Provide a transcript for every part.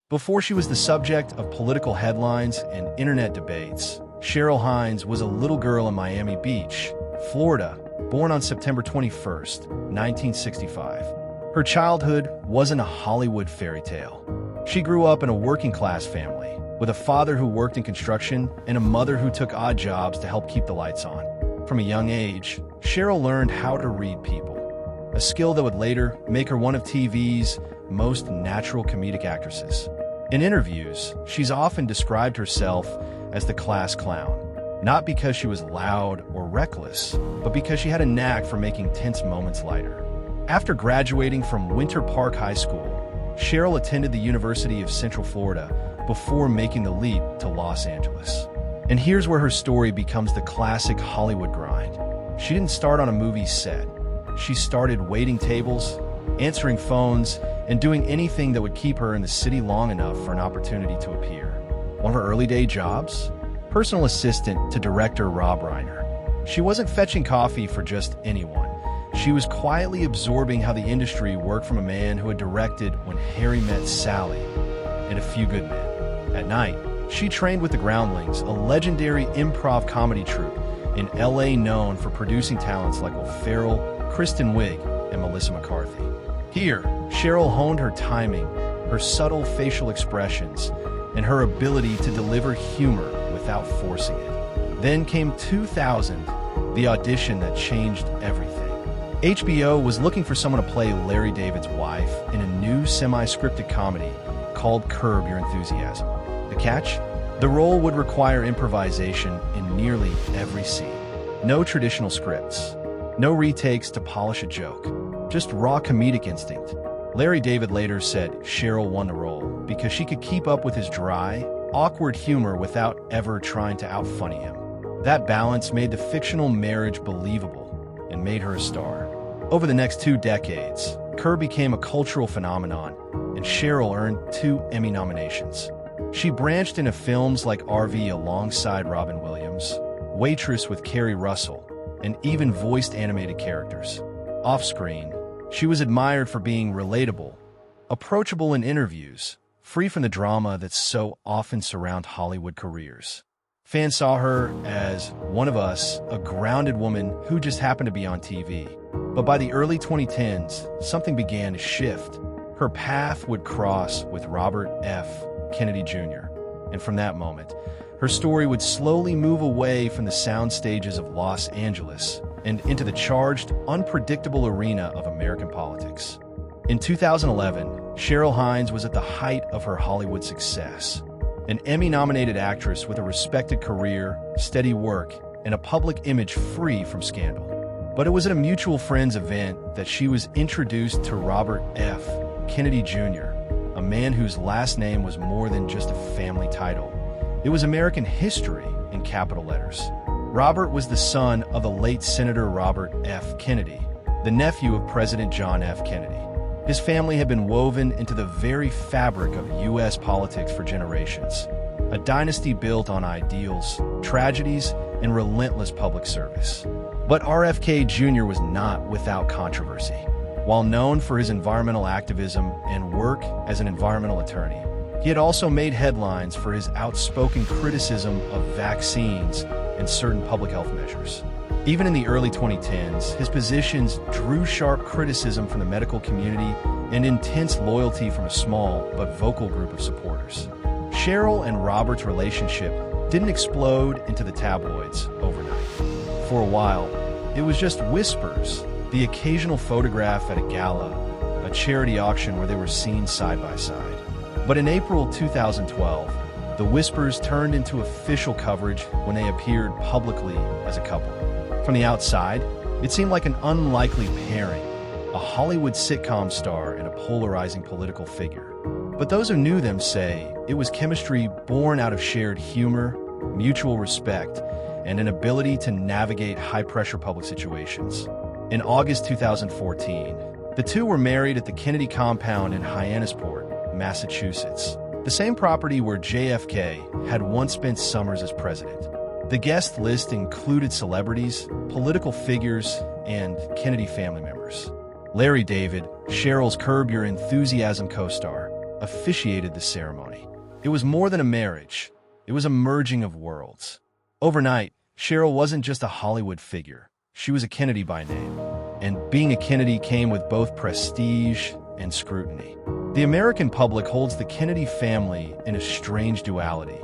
Before she was the subject of political headlines and internet debates, Cheryl Hines was a little girl in Miami Beach, Florida, born on September 21st, 1965. Her childhood wasn't a Hollywood fairy tale. She grew up in a working-class family, with a father who worked in construction and a mother who took odd jobs to help keep the lights on. From a young age, Cheryl learned how to read people, a skill that would later make her one of TV's most natural comedic actresses. In interviews, she's often described herself as the class clown, not because she was loud or reckless, but because she had a knack for making tense moments lighter. After graduating from Winter Park High School, Cheryl attended the University of Central Florida before making the leap to Los Angeles. And here's where her story becomes the classic Hollywood grind. She didn't start on a movie set. She started waiting tables, answering phones, and doing anything that would keep her in the city long enough for an opportunity to appear. One of her early day jobs? Personal assistant to director Rob Reiner. She wasn't fetching coffee for just anyone. She was quietly absorbing how the industry worked from a man who had directed When Harry Met Sally and A Few Good Men. At night, she trained with the Groundlings, a legendary improv comedy troupe in LA known for producing talents like Will Ferrell, Kristen Wiig, and Melissa McCarthy. Here, Cheryl honed her timing, her subtle facial expressions, and her ability to deliver humor without forcing it. Then came 2000, the audition that changed everything. HBO was looking for someone to play Larry David's wife in a new semi-scripted comedy called Curb Your Enthusiasm. The catch? The role would require improvisation in nearly every scene. No traditional scripts, no retakes to polish a joke, just raw comedic instinct. Larry David later said Cheryl won the role because she could keep up with his dry, awkward humor without ever trying to out-funny him. That balance made the fictional marriage believable and made her a star. Over the next 2 decades, Curb became a cultural phenomenon, and Cheryl earned 2 Emmy nominations. She branched into films like RV alongside Robin Williams, Waitress with Kerry Russell, and even voiced animated characters. Off-screen, she was admired for being relatable, approachable in interviews, free from the drama that so often surround Hollywood careers. Fans saw her as one of us, a grounded woman who just happened to be on TV. But by the early 2010s, something began to shift. Her path would cross with Robert F. Kennedy Jr., and from that moment, her story would slowly move away from the sound stages of Los Angeles and into the charged, unpredictable arena of American politics. In 2011, Cheryl Hines was at the height of her Hollywood success, an Emmy-nominated actress with a respected career, steady work, and a public image free from scandal. But it was at a mutual friend's event that she was introduced to Robert F. Kennedy Jr., a man whose last name was more than just a family title. It was American history in capital letters. Robert was the son of the late Senator Robert F. Kennedy, the nephew of President John F. Kennedy. His family had been woven into the very fabric of U.S. politics for generations, a dynasty built on ideals, tragedies, and relentless public service. But RFK Jr. was not without controversy. While known for his environmental activism and work as an environmental attorney, he had also made headlines for his outspoken criticism of vaccines and certain public health measures. Even in the early 2010s, his positions drew sharp criticism from the medical community and intense loyalty from a small but vocal group of supporters. Cheryl and Robert's relationship didn't explode into the tabloids overnight. For a while, it was just whispers, the occasional photograph at a gala, a charity auction where they were seen side by side. But in April 2012, the whispers turned into official coverage when they appeared publicly as a couple. From the outside, it seemed like an unlikely pairing, a Hollywood sitcom star and a polarizing political figure. But those who knew them say it was chemistry born out of shared humor, mutual respect, and an ability to navigate high-pressure public situations. In August 2014, the two were married at the Kennedy compound in Hyannisport, Massachusetts, the same property where JFK had once spent summers as president. The guest list included celebrities, political figures, and Kennedy family members. Larry David, Cheryl's Curb Your Enthusiasm co-star, officiated the ceremony. It was more than a marriage. It was a merging of worlds. Overnight, Cheryl wasn't just a Hollywood figure. She was a Kennedy by name. And being a Kennedy came with both prestige and scrutiny. The American public holds the Kennedy family in a strange duality,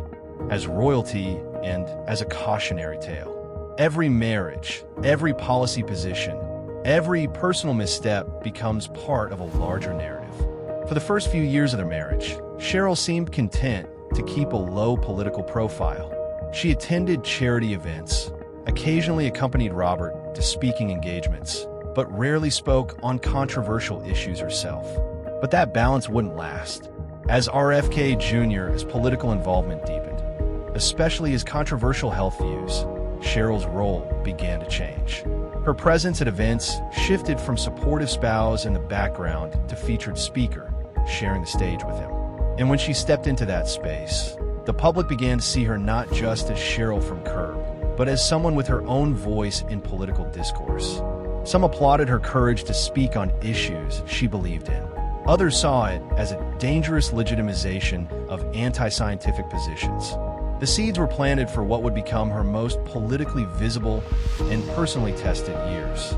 as royalty and as a cautionary tale. Every marriage, every policy position, every personal misstep becomes part of a larger narrative. For the first few years of their marriage, Cheryl seemed content to keep a low political profile. She attended charity events, occasionally accompanied Robert to speaking engagements, but rarely spoke on controversial issues herself. But that balance wouldn't last. As RFK Jr.'s political involvement deepened, especially his controversial health views, Cheryl's role began to change. Her presence at events shifted from supportive spouse in the background to featured speaker, sharing the stage with him. And when she stepped into that space, the public began to see her not just as Cheryl from Curb, but as someone with her own voice in political discourse. Some applauded her courage to speak on issues she believed in. Others saw it as a dangerous legitimization of anti-scientific positions. The seeds were planted for what would become her most politically visible and personally tested years.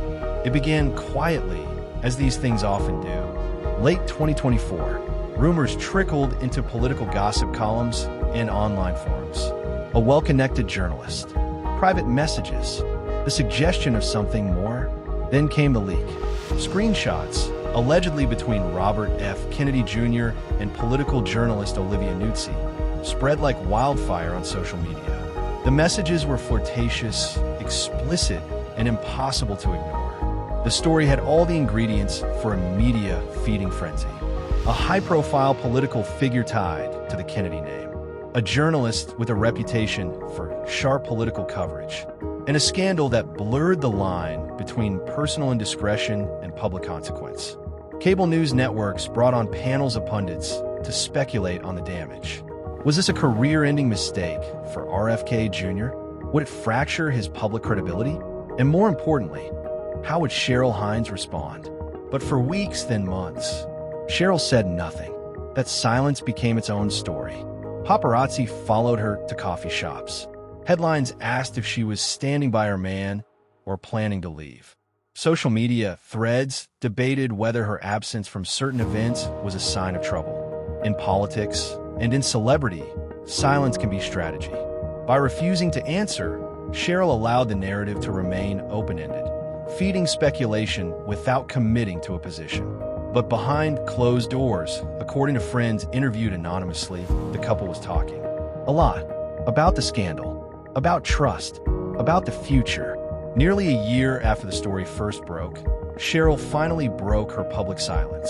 It began quietly, as these things often do. Late 2024, rumors trickled into political gossip columns and online forums. A well-connected journalist, private messages, the suggestion of something more. Then came the leak. Screenshots, allegedly between Robert F. Kennedy Jr. and political journalist Olivia Nuzzi, spread like wildfire on social media. The messages were flirtatious, explicit, and impossible to ignore. The story had all the ingredients for a media feeding frenzy. A high-profile political figure tied to the Kennedy name. A journalist with a reputation for sharp political coverage. And a scandal that blurred the line between personal indiscretion and public consequence. Cable news networks brought on panels of pundits to speculate on the damage. Was this a career-ending mistake for RFK Jr.? Would it fracture his public credibility? And more importantly, how would Cheryl Hines respond? But for weeks, then months, Cheryl said nothing. That silence became its own story. Paparazzi followed her to coffee shops. Headlines asked if she was standing by her man or planning to leave. Social media threads debated whether her absence from certain events was a sign of trouble. In politics and in celebrity, silence can be strategy. By refusing to answer, Cheryl allowed the narrative to remain open-ended, feeding speculation without committing to a position. But behind closed doors, according to friends interviewed anonymously, the couple was talking a lot about the scandal, about trust, about the future. Nearly a year after the story first broke, Cheryl finally broke her public silence.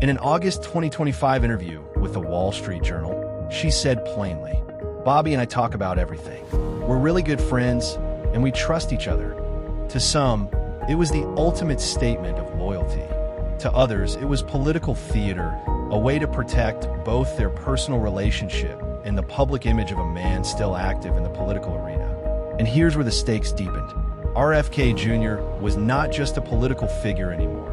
In an August 2025 interview with the Wall Street Journal, she said plainly, "Bobby and I talk about everything. We're really good friends, and we trust each other." To some, it was the ultimate statement of loyalty. To others, it was political theater, a way to protect both their personal relationship and the public image of a man still active in the political arena. And here's where the stakes deepened. RFK Jr. was not just a political figure anymore.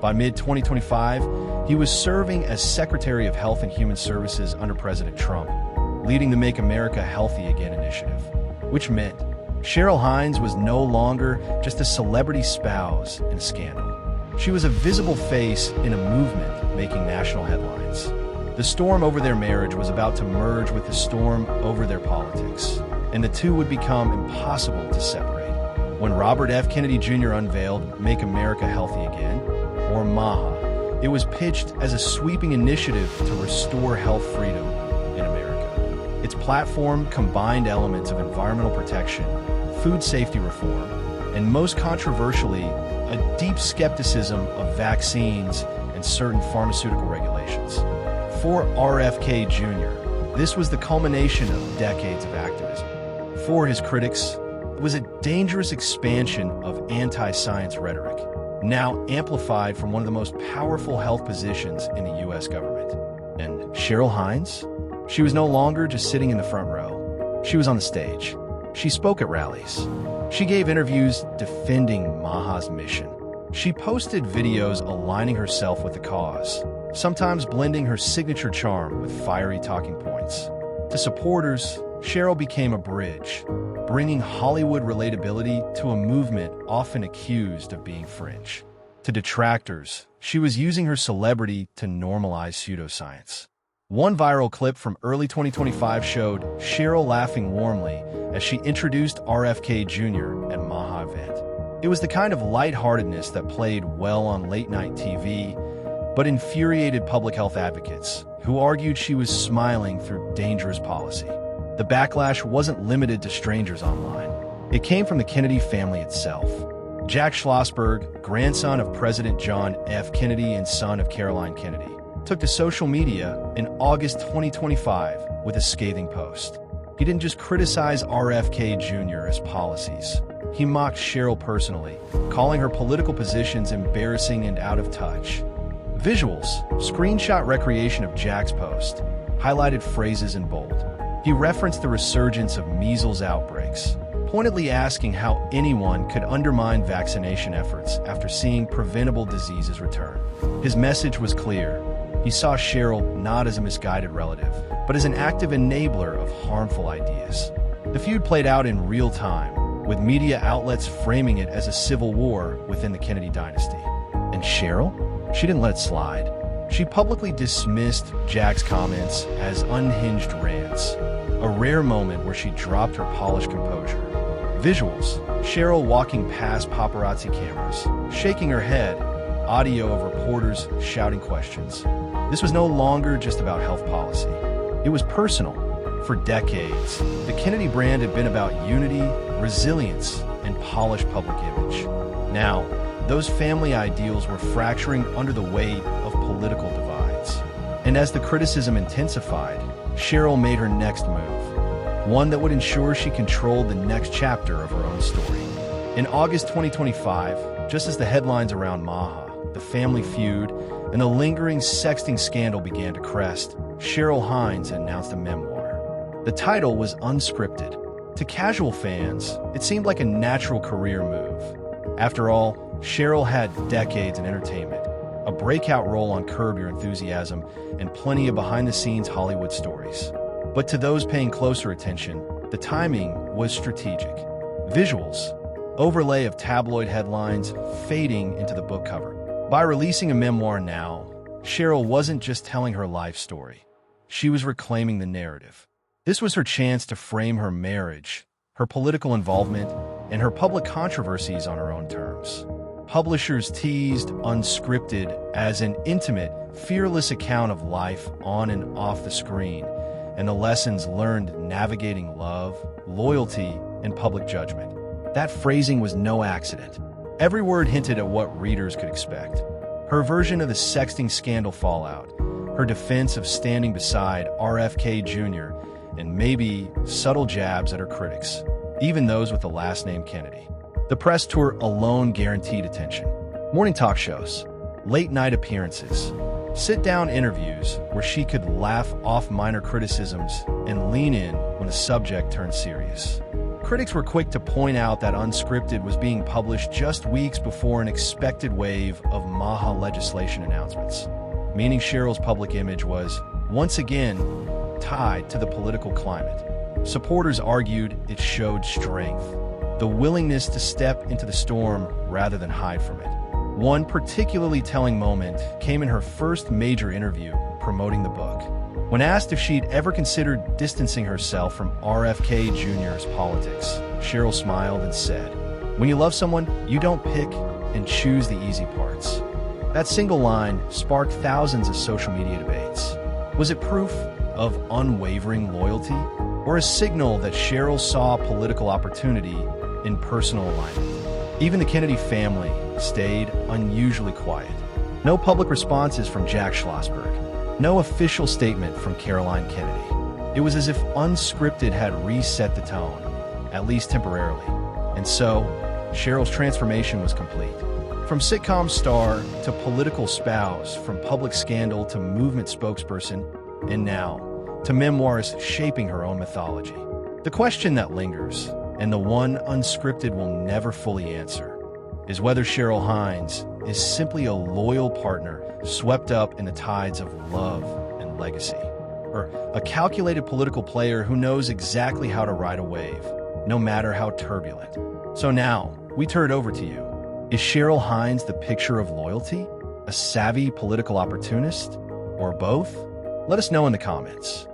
By mid-2025, he was serving as Secretary of Health and Human Services under President Trump, leading the Make America Healthy Again initiative, which meant Cheryl Hines was no longer just a celebrity spouse in a scandal. She was a visible face in a movement making national headlines. The storm over their marriage was about to merge with the storm over their politics, and the two would become impossible to separate. When Robert F. Kennedy Jr. unveiled Make America Healthy Again, or MAHA, it was pitched as a sweeping initiative to restore health freedom in America. Its platform combined elements of environmental protection, food safety reform, and most controversially, a deep skepticism of vaccines and certain pharmaceutical regulations. For RFK Jr., this was the culmination of decades of activism. For his critics, it was a dangerous expansion of anti-science rhetoric, now amplified from one of the most powerful health positions in the U.S. government. And Cheryl Hines? She was no longer just sitting in the front row. She was on the stage. She spoke at rallies. She gave interviews defending MAHA's mission. She posted videos aligning herself with the cause. sometimes blending her signature charm with fiery talking points. To supporters, Cheryl became a bridge, bringing Hollywood relatability to a movement often accused of being fringe. To detractors, she was using her celebrity to normalize pseudoscience. One viral clip from early 2025 showed Cheryl laughing warmly as she introduced RFK Jr. at MAHA event. It was the kind of lightheartedness that played well on late-night TV, but infuriated public health advocates, who argued she was smiling through dangerous policy. The backlash wasn't limited to strangers online. It came from the Kennedy family itself. Jack Schlossberg, grandson of President John F. Kennedy and son of Caroline Kennedy, took to social media in August 2025 with a scathing post. He didn't just criticize RFK Jr. as policies. He mocked Cheryl personally, calling her political positions embarrassing and out of touch. Visuals, screenshot recreation of Jack's post, highlighted phrases in bold. He referenced the resurgence of measles outbreaks, pointedly asking how anyone could undermine vaccination efforts after seeing preventable diseases return. His message was clear. He saw Cheryl not as a misguided relative, but as an active enabler of harmful ideas. The feud played out in real time, with media outlets framing it as a civil war within the Kennedy dynasty. And Cheryl? She didn't let it slide. She publicly dismissed Jack's comments as unhinged rants, a rare moment where she dropped her polished composure. Visuals, Cheryl walking past paparazzi cameras, shaking her head, audio of reporters shouting questions. This was no longer just about health policy. It was personal. For decades, the Kennedy brand had been about unity, resilience, and polished public image. Now, those family ideals were fracturing under the weight of political divides. And as the criticism intensified, Cheryl made her next move, one that would ensure she controlled the next chapter of her own story. In August 2025, just as the headlines around MAHA, the family feud, and the lingering sexting scandal began to crest, Cheryl Hines announced a memoir. The title was Unscripted. To casual fans, it seemed like a natural career move. After all, Cheryl had decades in entertainment, a breakout role on Curb Your Enthusiasm, and plenty of behind-the-scenes Hollywood stories. But to those paying closer attention, the timing was strategic. Visuals, overlay of tabloid headlines fading into the book cover. By releasing a memoir now, Cheryl wasn't just telling her life story. She was reclaiming the narrative. This was her chance to frame her marriage, her political involvement, and her public controversies on her own terms. Publishers teased Unscripted as an intimate, fearless account of life on and off the screen, and the lessons learned navigating love, loyalty, and public judgment. That phrasing was no accident. Every word hinted at what readers could expect. Her version of the sexting scandal fallout, her defense of standing beside RFK Jr., and maybe subtle jabs at her critics, even those with the last name Kennedy. The press tour alone guaranteed attention. Morning talk shows, late-night appearances, sit-down interviews where she could laugh off minor criticisms and lean in when the subject turned serious. Critics were quick to point out that Unscripted was being published just weeks before an expected wave of MAHA legislation announcements, meaning Cheryl's public image was, once again, tied to the political climate. Supporters argued it showed strength, the willingness to step into the storm rather than hide from it. One particularly telling moment came in her first major interview promoting the book. When asked if she'd ever considered distancing herself from RFK Jr.'s politics, Cheryl smiled and said, "When you love someone, you don't pick and choose the easy parts." That single line sparked thousands of social media debates. Was it proof of unwavering loyalty, or a signal that Cheryl saw political opportunity in personal alignment? Even the Kennedy family stayed unusually quiet. No public responses from Jack Schlossberg. No official statement from Caroline Kennedy. It was as if Unscripted had reset the tone, at least temporarily. And so, Cheryl's transformation was complete. From sitcom star to political spouse, from public scandal to movement spokesperson, and now to memoirs shaping her own mythology. The question that lingers, and the one Unscripted will never fully answer, is whether Cheryl Hines is simply a loyal partner swept up in the tides of love and legacy? Or a calculated political player who knows exactly how to ride a wave, no matter how turbulent? So now, we turn it over to you. Is Cheryl Hines the picture of loyalty, a savvy political opportunist, or both? Let us know in the comments.